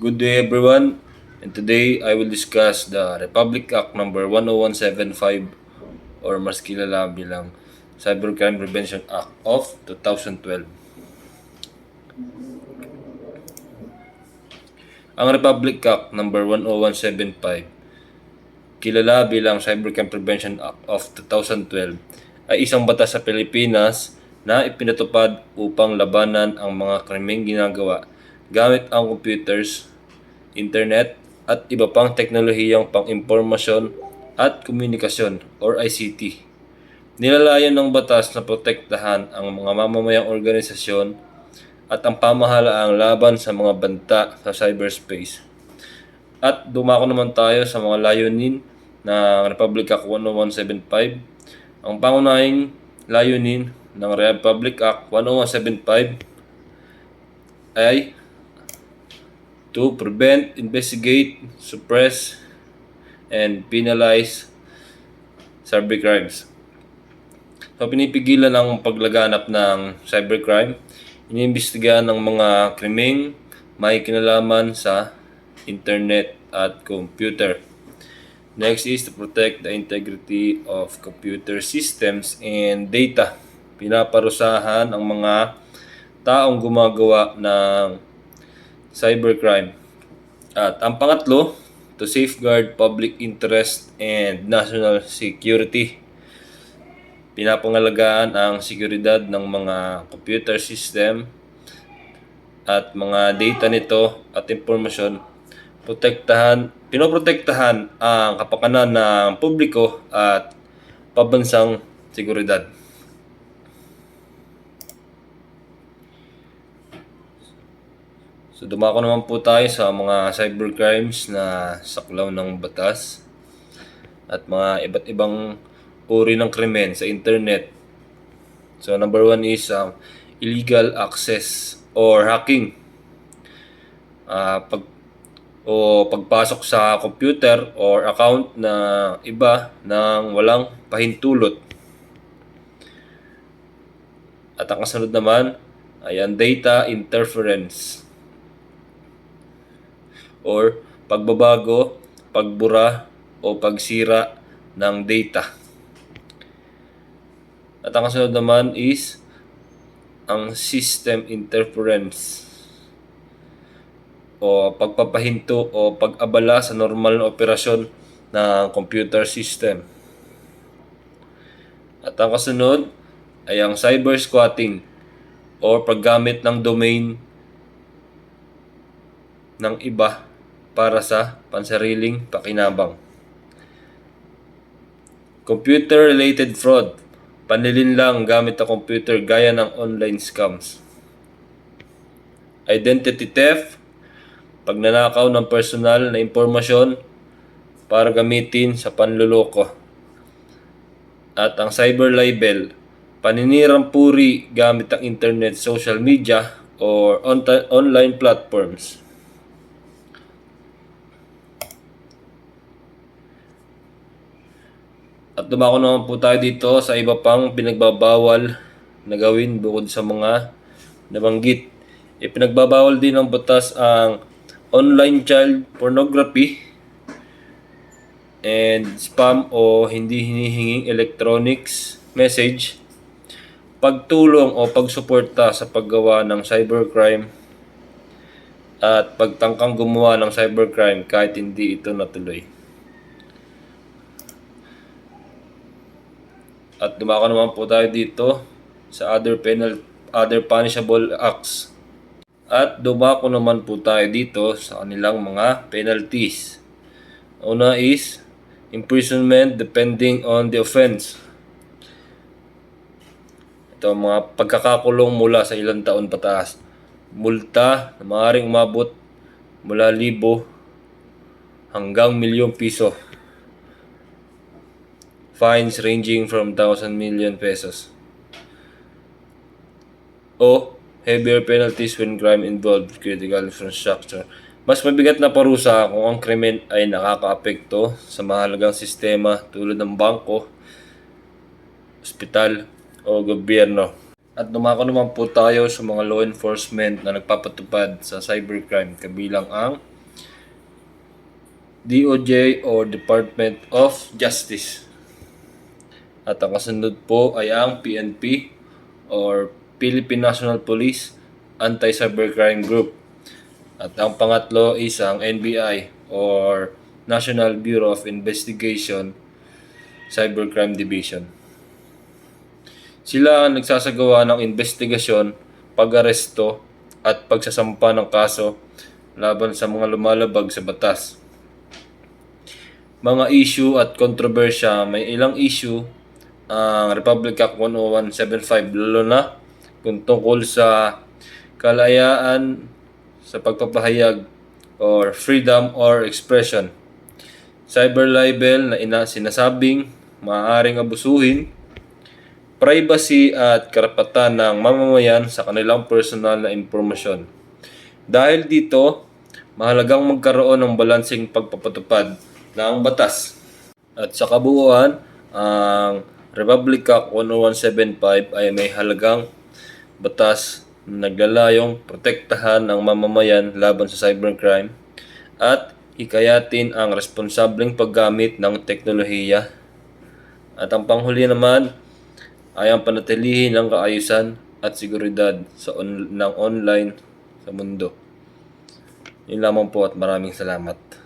Good day everyone, and today I will discuss the Republic Act number 10175 or mas kilala bilang Cybercrime Prevention Act of 2012. Ang Republic Act number 10175, kilala bilang Cybercrime Prevention Act of 2012, ay isang batas sa Pilipinas na ipinatupad upang labanan ang mga krimeng ginagawa gamit ang computers, internet, at iba pang teknolohiyang pang-impormasyon at komunikasyon or ICT. Nilalayan ng batas na protektahan ang mga mamamayang organisasyon at ang pamahalaang laban sa mga banta sa cyberspace. At dumako naman tayo sa mga layunin ng Republic Act 10175. Ang pangunahing layunin ng Republic Act 10175 ay to prevent, investigate, suppress, and penalize cybercrimes. So, pinipigilan ang paglaganap ng cybercrime. Iniimbestigahan ng mga krimeng may kinalaman sa internet at computer. Next is to protect the integrity of computer systems and data. Pinaparusahan ang mga taong gumagawa ng cybercrime. At ang pangatlo, to safeguard public interest and national security. Pinapangalagaan ang seguridad ng mga computer system at mga data nito at impormasyon. Pinoprotektahan ang kapakanan ng publiko at pabansang seguridad. So dumako naman po tayo sa mga cybercrimes na saklaw ng batas at mga iba't ibang uri ng krimen sa internet. So number 1 is illegal access or hacking. Pagpasok sa computer or account na iba nang walang pahintulot. At ang kasunod naman ay ang data interference or pagbabago, pagbura o pagsira ng data. At ang kasunod naman is ang system interference o pagpapahinto o pag-abala sa normal na operasyon ng computer system. At ang kasunod ay ang cyber squatting o paggamit ng domain ng iba para sa pansariling pakinabang. Computer-related fraud, panlilinlang gamit ang computer gaya ng online scams. Identity theft, pagnanakaw ng personal na impormasyon para gamitin sa panluloko. At ang cyber libel, paninirang puri gamit ang internet, social media, or online platforms. At dumako naman po tayo dito sa iba pang pinagbabawal na gawin bukod sa mga nabanggit. Pinagbabawal din ng batas ang online child pornography and spam o hindi hinihinging electronics message, pagtulong o pagsuporta sa paggawa ng cybercrime, at pagtangkang gumawa ng cybercrime kahit hindi ito natuloy. At dumako naman po tayo dito sa other punishable acts. At dumako naman po tayo dito sa kanilang mga penalties. Una is imprisonment depending on the offense. Ito mga pagkakakulong mula sa ilang taon pataas. Multa na maaaring umabot mula 1,000 hanggang milyong piso. Fines ranging from 1,000 million pesos. O heavier penalties when crime involved critical infrastructure. Mas mabigat na parusa kung ang krimen ay nakakaapekto sa mahalagang sistema tulad ng bangko, ospital, o gobyerno. At dumako naman po tayo sa mga law enforcement na nagpapatupad sa cybercrime, kabilang ang DOJ or Department of Justice. At ang kasunod po ay ang PNP or Philippine National Police Anti-Cybercrime Group. At ang pangatlo is ang NBI or National Bureau of Investigation Cybercrime Division. Sila ang nagsasagawa ng investigasyon, pag-aresto at pagsasampa ng kaso laban sa mga lumalabag sa batas. Mga issue at kontrobersya, may ilang issue ang Republic Act 10175 lalo na kung tungkol sa kalayaan sa pagpapahayag or freedom or expression. Cyber libel na sinasabing maaaring abusuhin privacy at karapatan ng mamamayan sa kanilang personal na impormasyon. Dahil dito, mahalagang magkaroon ng balansing pagpapatupad ng batas. At sa kabuuan, ang Republic Act 10175 ay may halagang batas na naglalayong protektahan ng mamamayan laban sa cybercrime at hikayatin ang responsableng paggamit ng teknolohiya. At ang panghuli naman ay ang panatilihin ng kaayusan at seguridad ng online sa mundo. Yun lamang po at maraming salamat.